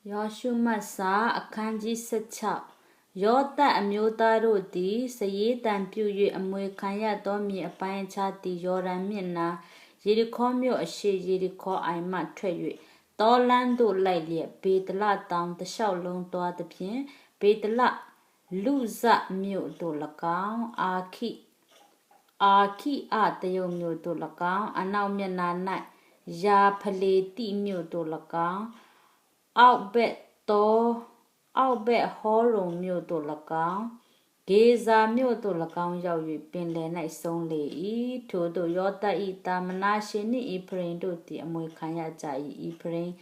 ယောရှုမတ်စာအခန်းကြီး16ယောသတ်အမျိုးသားတို့သည်စရေးတံပြု၍အမွေခံရသောမြေအပိုင်းအခြားသည်ယော်ဒန်မြစ်နာယေရီခေါမြို့အရှေ့ယေရီခေါအိုင်မှထွက်၍တောလန်းသို့လိုက်လျက်ဘေဒလတောင်တစ်လျှောက်လုံးသွားသဖြင့်ဘေဒလလူဇမြို့သို့၎င်းအာခိအတယုတ်မြို့သို့၎င်းအနောက်မျက်နှာ၌ယာဖလေတိမြို့သို့၎င်းအောက်ဘက်ဟောရုံမြို့သို့၎င်းဂေဇာမြို့သို့၎င်းရောက်၍ပင်လယ်၌ဆုံးလေ၏ထို့သောယောသတ်၏တာမနာရှေနှင့်ဣဖရိမ်တို့သည်အမွေခံရကြ၏ဣဖရိမ်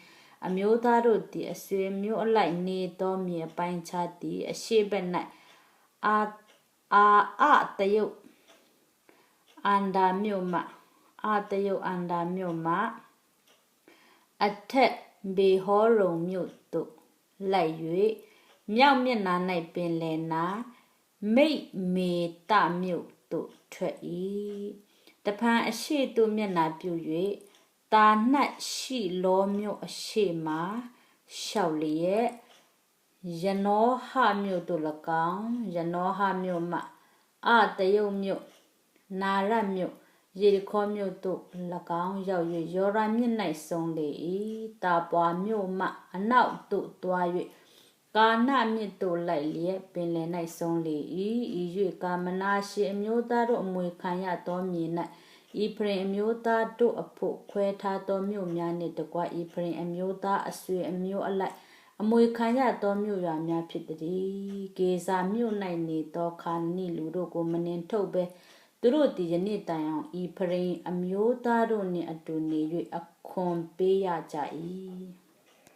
အမျိုးသားတို့သည်အဆွေမျိုးအလိုက်နေသောမြေအပိုင်းခြားသည်အရှေ့ဘက်၌တယုတ်အန္တာမြို့မှအထက်ဘေဟောရုံမြို့သို့လိုက်၍မြောက်မျက်နှာ၌ပင်လယ်နာမိတ်မေတမြို့သို့ထွက်၏တဖန်အရှေ့သို့မျက်နှာပြု၍တာနတ်ရှိလောမြို့အရှေ့မှရှောက်လျက်ယနောဟမြို့သို့၎င်းယနောဟမြို့မှတယုတ်မြို့နာရတ်မြို့ယေရီခေါမြို့သို့၎င်းရောက်၍ယော်ဒန်မြစ်၌ဆုံးလေ၏တာပွာမြို့မှအနောက်သို့သွား၍ကာနမြစ်သို့လိုက်လျက်ပင်လယ်၌ဆုံးလေ၏ဤ၍ကာမနာရှေအမျိုးသားတို့အမွေခံရသောမြေ၌ဣဖရိမ်အမျိုးသားတို့အဖို့ခွဲထားသောမြို့များနှင့်တကွဣဖရိမ်အမျိုးသားအဆွေအမျိုးအလိုက်အမွေခံရသောမြို့ရွာများဖြစ်သည်ဂေဇာမြို့၌နေသောခါနိလူတို့ကိုမနှင်ထုတ်ဘဲသူတို့သည်ယနေ့တိုင်အောင်ဣဖရိမ်အမျိုးသားတို့နှင့်အတူနေ၍အခွန်ပေးရကြ၏